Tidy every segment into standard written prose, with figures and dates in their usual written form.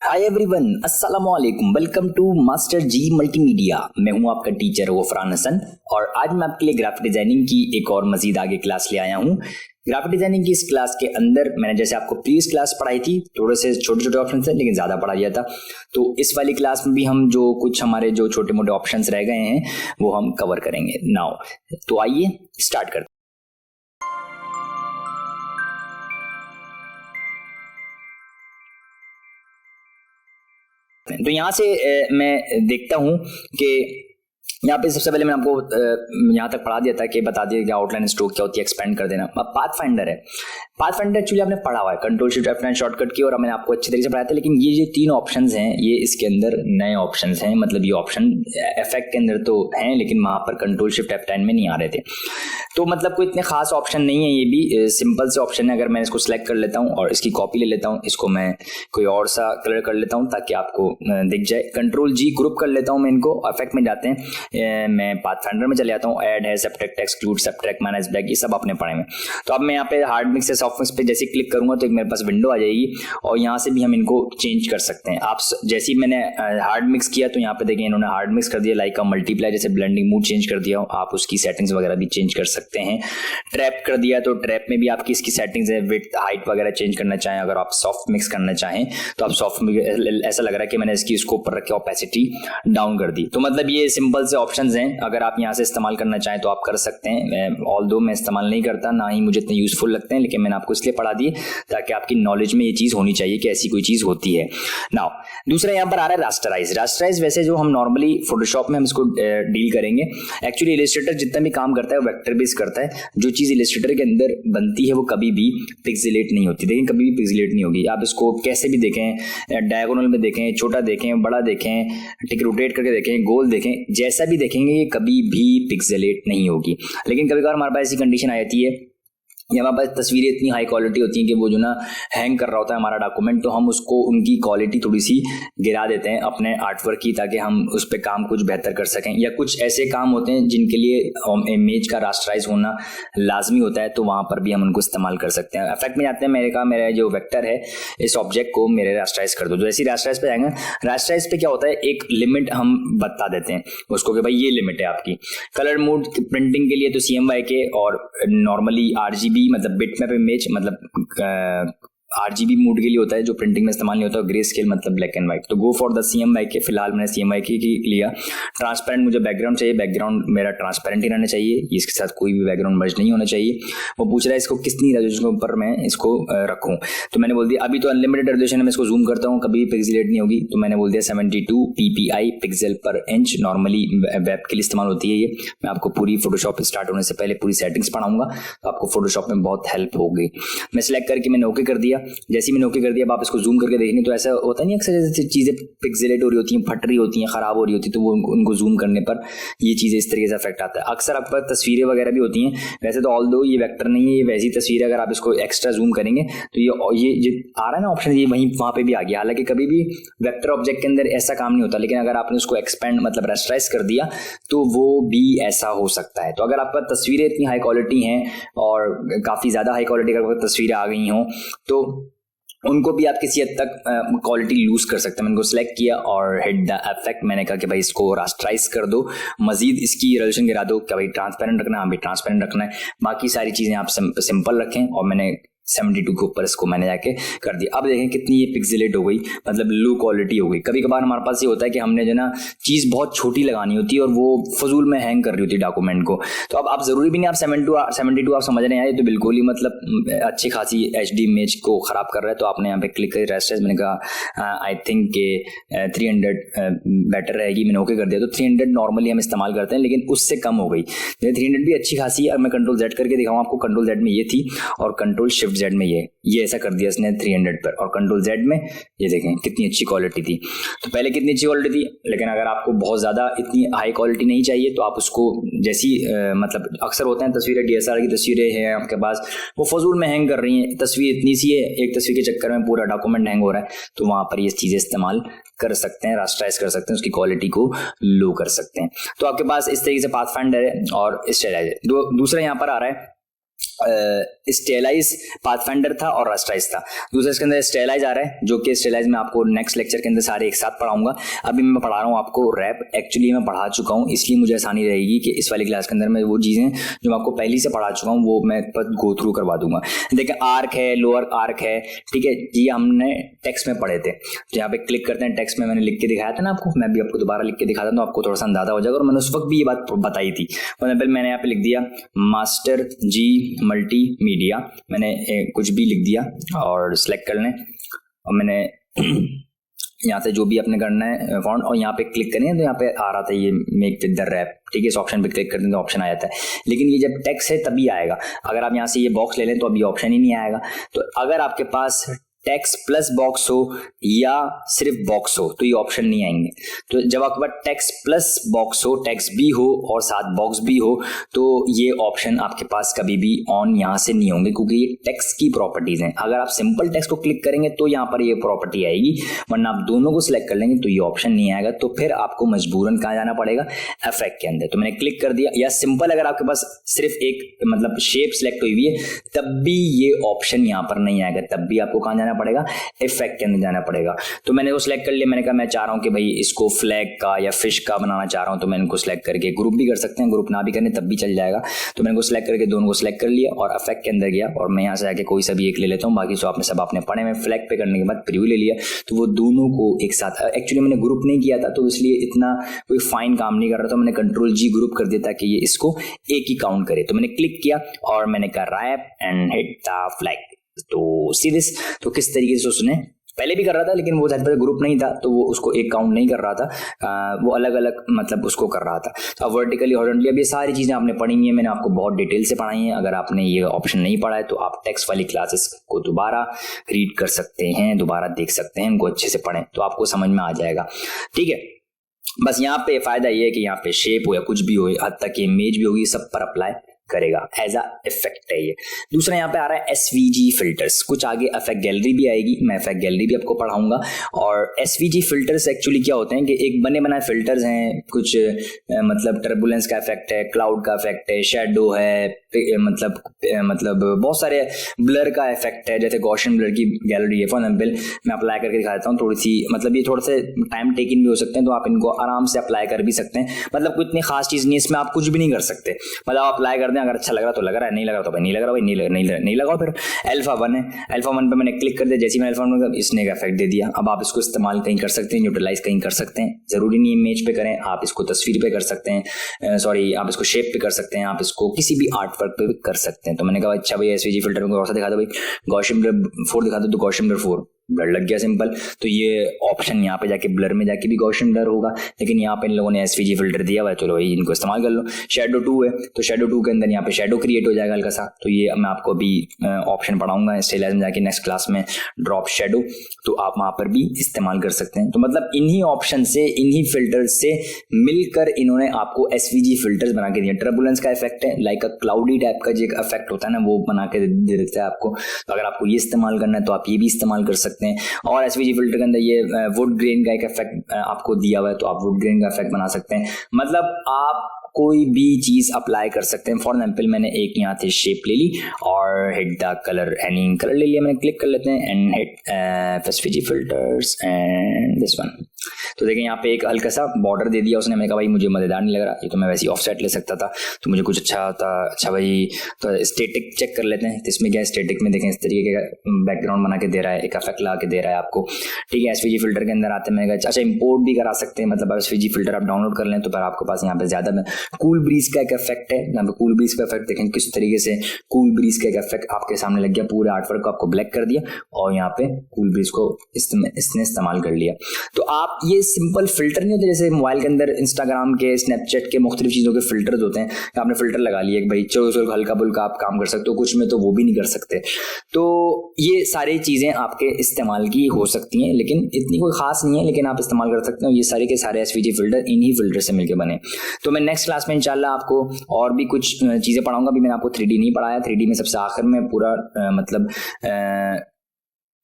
हाय everyone, अस्सलाम वालेकुम। Welcome to master ji multimedia. मैं हूं आपका टीचर गफरान हसन और आज मैं आपके लिए ग्राफिक डिजाइनिंग की एक और मजीद आगे क्लास ले आया हूं। ग्राफिक डिजाइनिंग की इस क्लास के अंदर मैंने जैसे आपको प्रीवियस क्लास पढ़ाई थी, थोड़े से छोटे छोटे ऑप्शन थे लेकिन ज़्यादा पढ़ा दिया था। तो इस वाली क्लास में भी हम जो कुछ हमारे जो छोटे मोटे ऑप्शंस रह गए हैं वो हम कवर करेंगे नाउ। तो आइए स्टार्ट करते हैं। तो यहाँ से मैं देखता हूँ कि यहाँ पे सबसे पहले मैंने आपको यहाँ तक पढ़ा दिया था कि बता दिया कि आउटलाइन स्ट्रोक क्या होती है, एक्सपेंड कर देना। अब पाथ फाइंडर है। पाथ फाइंडर एक्चुअली आपने पढ़ा हुआ है, कंट्रोल शिफ्ट F9 शॉर्टकट की, और मैंने आपको अच्छे तरीके से पढ़ाया था। लेकिन ये जो तीन ऑप्शंस हैं ये इसके अंदर नए ऑप्शंस हैं, मतलब ये ऑप्शन इफेक्ट के अंदर तो हैं लेकिन वहाँ पर कंट्रोल शिफ्ट F9 में नहीं आ रहे थे। तो मतलब कोई इतने खास ऑप्शन नहीं है, ये भी सिंपल से ऑप्शन है। अगर मैं इसको सिलेक्ट कर लेता हूँ और इसकी कॉपी ले लेता हूँ, इसको मैं कोई और सा कलर कर लेता हूँ ताकि आपको दिख जाए। कंट्रोल G ग्रुप कर लेता हूँ मैं इनको, इफेक्ट में जाते हैं, मैं पाथ फाइंडर में चले जाता हूँ। ऐड है, subtract, exclude, subtract, manage back, ये सब आपने पढ़े में। तो अब मैं यहाँ पे हार्ड मिक्स से सॉफ्ट मिक्स पे जैसे क्लिक करूंगा तो एक मेरे पास विंडो आ जाएगी और यहाँ से भी हम इनको चेंज कर सकते हैं। आप जैसे ही मैंने हार्ड मिक्स किया तो यहाँ पे देखिए इन्होंने हार्ड मिक्स कर दिया, लाइक का मल्टीप्लाई, जैसे ब्लेंडिंग मूड चेंज कर दिया, आप उसकी सेटिंग्स वगैरह भी चेंज कर सकते हैं। ट्रैप कर दिया तो ट्रैप में भी आपकी इसकी सेटिंग्स है, विड्थ, हाइट वगैरह चेंज करना चाहें। अगर आप सॉफ्ट मिक्स करना चाहें तो आप सॉफ्ट, ऐसा लग रहा है कि मैंने इसकी उसको ऊपर रख के ओपेसिटी डाउन कर दी। तो मतलब ये सिंपल से ऑप्शंस हैं, अगर आप यहाँ से इस्तेमाल करना चाहें तो आप कर सकते हैं। ऑल्दो मैं इस्तेमाल नहीं करता, ना ही मुझे इतने यूजफुल लगते हैं, लेकिन मैंने आपको इसलिए पढ़ा दिए ताकि आपकी नॉलेज में ये चीज़ होनी चाहिए कि ऐसी कोई चीज़ होती है। नाउ दूसरा यहाँ पर आ रहा है रास्टराइज। रास्टराइज वैसे जो हम नॉर्मली फोटोशॉप में हम इसको डील करेंगे। एक्चुअली इलस्ट्रेटर जितना भी काम करता है वेक्टर बेस करता है। जो चीज़ इलस्ट्रेटर के अंदर बनती है वो कभी भी पिक्सेलेट नहीं होती, लेकिन कभी भी पिक्सेलेट नहीं होगी। आप इसको कैसे भी देखें, डायगोनल में देखें, छोटा देखें, बड़ा देखें, ठीक रोटेट करके देखें, गोल देखें, जैसा भी देखेंगे ये कभी भी पिक्सेलेट नहीं होगी। लेकिन कभी कभार हमारे पास ऐसी कंडीशन आ जाती है या हमारे पास तस्वीरें इतनी हाई क्वालिटी होती हैं कि वो जो ना हैंग कर रहा होता है हमारा डॉक्यूमेंट, तो हम उसको उनकी क्वालिटी थोड़ी सी गिरा देते हैं अपने आर्टवर्क की, ताकि हम उस पर काम कुछ बेहतर कर सकें। या कुछ ऐसे काम होते हैं जिनके लिए इमेज का रास्टराइज होना लाजमी होता है, तो वहाँ पर भी हम उनको इस्तेमाल कर सकते हैं। इफेक्ट में जाते हैं, मेरा जो वेक्टर है इस ऑब्जेक्ट को मेरे रास्टराइज कर दो। तो जैसे रास्टराइज पे जाएंगे, रास्टराइज पे क्या होता है, एक लिमिट हम बता देते हैं उसको कि भाई ये लिमिट है आपकी। कलर मोड प्रिंटिंग के लिए तो CMYK, और नॉर्मली RGB मतलब बिटमैप इमेज मतलब RGB मोड के लिए होता है जो प्रिंटिंग में इस्तेमाल नहीं होता, ग्रे स्केल मतलब ब्लैक एंड व्हाइट। तो गो फॉर द CMYK। फिलहाल मैंने CMYK की लिया। ट्रांसपेरेंट मुझे बैकग्राउंड चाहिए, बैकग्राउंड मेरा ट्रांसपेरेंट ही रहना चाहिए, इसके साथ कोई भी बैकग्राउंड मर्ज नहीं होना चाहिए। वो पूछ रहा है इसको कितनी रेजोल्यूशन के ऊपर मैं इसको रखूँ, तो मैंने बोल दिया अभी तो अनलिमिटेड रेजोल्यूशन है, मैं इसको जूम करता हूँ कभी भी पिक्सेलेट नहीं होगी, तो मैंने बोल दिया 72 ppi पिक्सल पर इंच। नॉर्मली वेब के लिए इस्तेमाल होती है ये। मैं आपको पूरी फोटोशॉप स्टार्ट होने से पहले पूरी सेटिंग्स पढ़ाऊंगा, तो आपको फोटोशॉप में बहुत हेल्प होगी। मैं सिलेक्ट करके मैंने ओके कर दिया। जैसे ही मैंने ओके कर दिया, अब आप इसको जूम करके देखेंगे तो ऐसा होता नहीं, अक्सर जैसे चीज़ें पिक्सेलेट हो रही होती हैं, फट रही होती हैं, खराब हो रही होती है, तो वो उनको जूम करने पर ये चीज़ें इस तरीके से अफेक्ट आता है। अक्सर आपके पास तस्वीरें वगैरह भी होती हैं, वैसे तो ऑल्दो ये वेक्टर नहीं है, ये वैसी तस्वीर है, अगर आप इसको एक्स्ट्रा जूम करेंगे तो ये आ रहा है ना ऑप्शन, ये वहीं वहाँ पे भी आ गया। हालांकि कभी भी वेक्टर ऑब्जेक्ट के अंदर ऐसा काम नहीं होता, लेकिन अगर आपने उसको एक्सपेंड मतलब रेस्टराइज कर दिया तो वो भी ऐसा हो सकता है। तो अगर आपका तस्वीरें इतनी हाई क्वालिटी हैं और काफ़ी ज़्यादा हाई क्वालिटी का तस्वीरें आ गई हों तो उनको भी आप किसी हद तक क्वालिटी लूज कर सकते हैं। मैंने उनको सिलेक्ट किया और हिट द इफेक्ट, मैंने कहा कि भाई इसको रास्टराइज कर दो, मजीद इसकी रेजोल्यूशन गिरा दो, कि भाई ट्रांसपेरेंट रखना है, अभी ट्रांसपेरेंट रखना है, बाकी सारी चीज़ें आप सिंपल रखें। और मैंने 72 के ऊपर इसको मैंने जाके कर दिया। अब देखें कितनी ये पिक्सेलेट हो गई, मतलब लो क्वालिटी हो गई। कभी कभार हमारे पास ये होता है कि हमने जो ना चीज़ बहुत छोटी लगानी होती है और वो फजूल में हैंग कर रही होती है डॉक्यूमेंट को। तो अब आप ज़रूरी भी नहीं आप 72 आप समझ रहे हैं, ये तो बिल्कुल ही मतलब अच्छी खासी HD इमेज को ख़राब कर रहा है। तो आपने यहाँ पे क्लिक कर रेस्टराइज, मैंने कहा आई थिंक के 300 बेटर रहेगी, मैंने ओके कर दिया। तो 300 नॉर्मली हम इस्तेमाल करते हैं, लेकिन उससे कम हो गई। 300 भी अच्छी खासी है। और मैं कंट्रोल Z करके दिखाऊँ आपको, कंट्रोल Z में ये थी और कंट्रोल शिफ्ट Z में ये ऐसा कर दिया इसने 300 पर, और कंट्रोल Z में ये देखें कितनी अच्छी क्वालिटी थी। तो पहले कितनी अच्छी क्वालिटी थी, लेकिन अगर आपको बहुत ज़्यादा इतनी हाई क्वालिटी नहीं चाहिए तो आप उसको जैसी मतलब अक्सर होते हैं तस्वीरें, DSLR की तस्वीरें हैं आपके पास, वो फजूल में हैंग कर रही हैं, तस्वीर इतनी सी है, एक तस्वीर के चक्कर में पूरा डॉक्यूमेंट हैंग हो रहा है, तो वहाँ पर ये चीज़ें इस्तेमाल कर सकते हैं, रास्टराइज कर सकते हैं, उसकी क्वालिटी को लो कर सकते हैं। तो आपके पास इस तरीके से पाथ फाइंडर है और स्टेलाइजर। दूसरा यहाँ पर आ रहा है स्टेलाइज पाथफाइंडर था और रास्टराइज था। दूसरा इसके अंदर स्टेलाइज आ रहा है, जो कि स्टेलाइज में आपको नेक्स्ट लेक्चर के अंदर सारे एक साथ पढ़ाऊंगा। अभी मैं पढ़ा रहा हूँ आपको रैप, एक्चुअली मैं पढ़ा चुका हूँ, इसलिए मुझे आसानी रहेगी कि इस वाली क्लास के अंदर मैं वो चीज़ें जो मैं आपको पहले से पढ़ा चुका हूँ वो मैं गो थ्रू करवा दूंगा। देखिए आर्क है, लोअर आर्क है, ठीक है, ये हमने टेक्स्ट में पढ़े थे। तो यहाँ पे क्लिक करते हैं, टेक्स्ट में मैंने लिख के दिखाया था ना आपको, मैं भी आपको दोबारा लिख के दिखाता हूँ तो आपको थोड़ा सा अंदाजा हो जाएगा। और मैंने उस वक्त भी ये बात बताई थी। फॉर एग्जाम्पल मैंने यहाँ पे लिख दिया मास्टर जी मल्टीमीडिया, मैंने कुछ भी लिख दिया और सिलेक्ट कर लें, और मैंने यहाँ से जो भी आपने करना है फॉन्ट, और यहाँ पे क्लिक करें तो यहाँ पे आ रहा था ये मेक विद द रैप, ठीक है। इस ऑप्शन पे क्लिक करते हैं तो ऑप्शन आ जाता है, लेकिन ये जब टेक्स्ट है तभी आएगा। अगर आप यहाँ से ये बॉक्स ले लें तो अभी ऑप्शन ही नहीं आएगा। तो अगर आपके पास टेक्स्ट प्लस बॉक्स हो या सिर्फ बॉक्स हो तो ये ऑप्शन नहीं आएंगे। तो जब आपके पास टेक्स्ट प्लस बॉक्स हो, टेक्स्ट भी हो और साथ बॉक्स भी हो, तो ये ऑप्शन आपके पास कभी भी ऑन यहाँ से नहीं होंगे, क्योंकि ये टेक्स्ट की प्रॉपर्टीज हैं। अगर आप सिंपल टेक्स्ट को क्लिक करेंगे तो यहाँ पर ये प्रॉपर्टी आएगी, वरना आप दोनों को सिलेक्ट कर लेंगे तो ये ऑप्शन नहीं आएगा। तो फिर आपको मजबूरन कहाँ जाना पड़ेगा, इफेक्ट के अंदर। तो मैंने क्लिक कर दिया, या सिंपल अगर आपके पास सिर्फ एक मतलब शेप सिलेक्ट हुई हुई है तब भी ये ऑप्शन यहाँ पर नहीं आएगा, तब भी आपको कहाँ जाना पड़ेगा, इफेक्ट के अंदर जाना पड़ेगा। तो मैंने वो सिलेक्ट कर लिया, मैंने कहा मैं चाह रहा हूँ कि भाई इसको फ्लैग का या फिश का बनाना चाह रहा हूँ, तो मैंने इनको सिलेक्ट करके ग्रुप भी कर सकते हैं, ग्रुप ना भी करने तब भी चल जाएगा। तो मैंने को सिलेक्ट करके दोनों को सिलेक्ट कर लिया और इफेक्ट के अंदर गया, और मैं यहाँ से आके कोई सा भी एक ले लेता हूँ, बाकी सब आपने पढ़े में फ्लैग पे करने के बाद प्रीव्यू ले लिया। तो वो दोनों को एक साथ, एक्चुअली मैंने ग्रुप नहीं किया था तो इसलिए इतना कोई फाइन काम नहीं कर रहा था, मैंने कंट्रोल जी ग्रुप कर दिया ताकि ये इसको एक ही काउंट करे। तो मैंने क्लिक किया और मैंने कहा wrap and hit the flag. तो सी दिस, तो किस तरीके से उसने पहले भी कर रहा था, लेकिन वो शायद ग्रुप नहीं था तो वो उसको एक काउंट नहीं कर रहा था, वो अलग अलग मतलब उसको कर रहा था। तो अब वर्टिकली हॉरिजॉन्टली, अब ये सारी चीज़ें आपने पढ़ी हैं, मैंने आपको बहुत डिटेल से पढ़ाई हैं। अगर आपने ये ऑप्शन नहीं पढ़ा है तो आप टेक्स्ट वाली क्लासेस को दोबारा रीड कर सकते हैं, दोबारा देख सकते हैं, इनको अच्छे से पढ़ें तो आपको समझ में आ जाएगा, ठीक है। बस यहाँ पे फायदा ये है कि यहाँ पे शेप हो या कुछ भी हो, हद तक इमेज भी होगी, सब पर अप्लाई करेगा, एज अ इफेक्ट है ये। दूसरा यहाँ पे आ रहा है एसवीजी फिल्टर्स, कुछ आगे इफेक्ट गैलरी भी आएगी, मैं इफेक्ट गैलरी भी आपको पढ़ाऊंगा। और एसवीजी फिल्टर्स एक्चुअली क्या होते हैं कि एक बने बनाए फिल्टर्स हैं, कुछ मतलब टर्बुलेंस का इफेक्ट है, क्लाउड का इफेक्ट है, शेडो है, मतलब बहुत सारे ब्लर का इफेक्ट है, जैसे गॉसियन ब्लर की गैलरी है। फॉर एग्जाम्पल मैं अप्लाई करके दिखा देता हूँ, थोड़ी सी मतलब ये थोड़े से टाइम टेकिंग भी हो सकते हैं, तो आप इनको आराम से अप्लाई कर भी सकते हैं। मतलब कोई इतनी खास चीज़ नहीं, इसमें आप कुछ भी नहीं कर सकते, मतलब आप अप्लाई कर दें, अगर अच्छा लग रहा तो लग रहा है, नहीं लग रहा तो भाई नहीं लग रहा, भाई नहीं लगाओ। फिर अल्फा 1 है, अल्फा 1 पे मैंने क्लिक कर दिया, जैसे ही मैंने अल्फा 1 में इसने का इफेक्ट दे दिया। अब आप इसको इस्तेमाल कहीं कर सकते हैं, न्यूट्रलाइज कहीं कर सकते हैं, जरूरी नहीं इमेज पे करें, आप इसको तस्वीर पे कर सकते हैं, सॉरी आप इसको शेप पे कर सकते हैं, आप इसको किसी भी आर्ट वर्क पे भी कर सकते हैं। तो मैंने कहा अच्छा भाई एसवीजी फिल्टर में और सा दिखा दो, भाई गॉसियन ब्लर 4 दिखा दो, तो गॉसियन ब्लर 4 ब्लर लग गया सिंपल। तो ये ऑप्शन यहाँ पे जाके ब्लर में जाके भी गॉसियन ब्लर होगा, लेकिन यहाँ पे इन लोगों ने एसवीजी फिल्टर दिया हुआ है, चलो भाई इनको इस्तेमाल कर लो। शेडो 2 है, तो शेडो 2 के अंदर यहाँ पे शेडो क्रिएट हो जाएगा हल्का सा, तो ये मैं आपको अभी ऑप्शन पढ़ाऊंगा स्टाइलाइज में जाके नेक्स्ट क्लास में, ड्रॉप शेडो, तो आप वहाँ पर भी इस्तेमाल कर सकते हैं। तो मतलब इन्हीं ऑप्शन से, इन्हीं फिल्टर से मिलकर इन्होंने आपको एसवीजी फिल्टर्स बना के दिए। टर्बुलेंस का इफेक्ट है, लाइक अ क्लाउडी टाइप का जो इफेक्ट होता है ना, वो बना के दे देता है आपको। तो अगर आपको ये इस्तेमाल करना है तो आप ये भी इस्तेमाल कर सकते हैं। और एसवीजी फिल्टर के अंदर ये वुड ग्रेन का एक इफेक्ट आपको दिया हुआ है, तो आप वुड ग्रेन का इफेक्ट बना सकते हैं। मतलब आप कोई भी चीज अप्लाई कर सकते हैं। फॉर एग्जाम्पल मैंने एक यहाँ से शेप ले ली और hit the colour, any colour ले लिया मैंने, क्लिक कर लेते हैं and hit SVG filters and this one. तो देखें यहाँ पे एक हल्का सा बॉर्डर दे दिया उसने, मैं कहा भाई मुझे मजेदार नहीं लग रहा, ये तो मैं वैसे ही ऑफसेट ले सकता था, तो मुझे कुछ अच्छा होता। अच्छा भाई तो स्टैटिक चेक कर लेते हैं, तो इसमें क्या है, स्टैटिक में देखें इस तरीके का बैकग्राउंड बना के दे रहा है, एक इफेक्ट ला के दे रहा है आपको, ठीक है। एसवीजी फिल्टर के अंदर आते हैं, मैं अच्छा इंपोर्ट भी करा सकते हैं, मतलब एसवीजी फिल्टर आप डाउनलोड कर लें तो फिर आपके पास यहाँ पे ज्यादा में कूल ब्रीज का एक इफेक्ट है। यहाँ पे कूल ब्रीज का इफेक्ट देखें किस तरीके से कूल ब्रीज का एक इफेक्ट आपके सामने लग गया, पूरे आर्टवर्क को आपको ब्लैक कर दिया और यहाँ पे कूल ब्रीज को इसने इस्तेमाल कर लिया। तो आप ये सिंपल फिल्टर नहीं होते जैसे मोबाइल के अंदर इंस्टाग्राम के, स्नैपचैट के मुख्तलिफ चीज़ों के फिल्टर्स होते हैं, आपने फिल्टर लगा लिया कि भाई चलो हल्का बुल्का आप काम कर सकते हो, कुछ में तो वो भी नहीं कर सकते। तो ये सारी चीज़ें आपके इस्तेमाल की हो सकती हैं, लेकिन इतनी कोई खास नहीं है, लेकिन आप इस्तेमाल कर सकते हो। ये सारे के सारे एसवीजी फिल्टर इन्हीं फिल्टर से मिलकर बने। तो मैं नेक्स्ट क्लास में इंशाल्लाह आपको और भी कुछ चीज़ें पढ़ाऊंगा। अभी मैंने आपको 3D नहीं पढ़ाया, 3D में सबसे आखिर में पूरा मतलब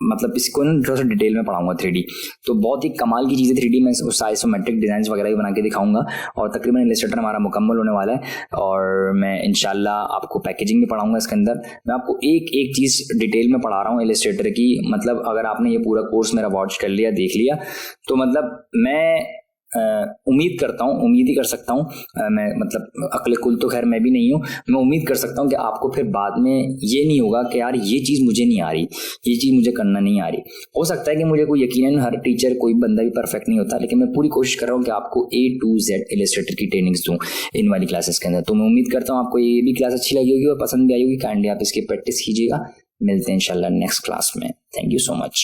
मतलब इसको ना थोड़ा सा डिटेल में पढ़ाऊंगा 3D। तो बहुत ही कमाल की चीज़ है 3D में, उस आइसोमेट्रिक डिज़ाइन वगैरह भी बना के दिखाऊंगा। और तकरीबन इलस्ट्रेटर हमारा मुकम्मल होने वाला है और मैं इंशाल्लाह आपको पैकेजिंग भी पढ़ाऊंगा इसके अंदर। मैं आपको एक एक चीज़ डिटेल में पढ़ा रहा हूँ इलस्ट्रेटर की। मतलब अगर आपने ये पूरा कोर्स मेरा वॉच कर लिया, देख लिया, तो मतलब मैं उम्मीद करता हूँ, उम्मीद ही कर सकता हूँ, मैं मतलब अक्ल कुल तो खैर मैं भी नहीं हूँ, मैं उम्मीद कर सकता हूँ कि आपको फिर बाद में ये नहीं होगा कि यार ये चीज़ मुझे नहीं आ रही, ये चीज़ मुझे करना नहीं आ रही। हो सकता है कि मुझे कोई यकीनन हर टीचर, कोई बंदा भी परफेक्ट नहीं होता, लेकिन मैं पूरी कोशिश कर रहा हूँ कि आपको A to Z इलस्ट्रेटर की ट्रेनिंग्स दूँ इन वाली क्लासेस के अंदर। तो मैं उम्मीद करता हूँ आपको ये भी क्लास अच्छी लगी होगी और पसंद भी आई होगी। काइंडली आप इसकी प्रैक्टिस कीजिएगा। मिलते हैं इंशाल्लाह नेक्स्ट क्लास में। Thank you so much.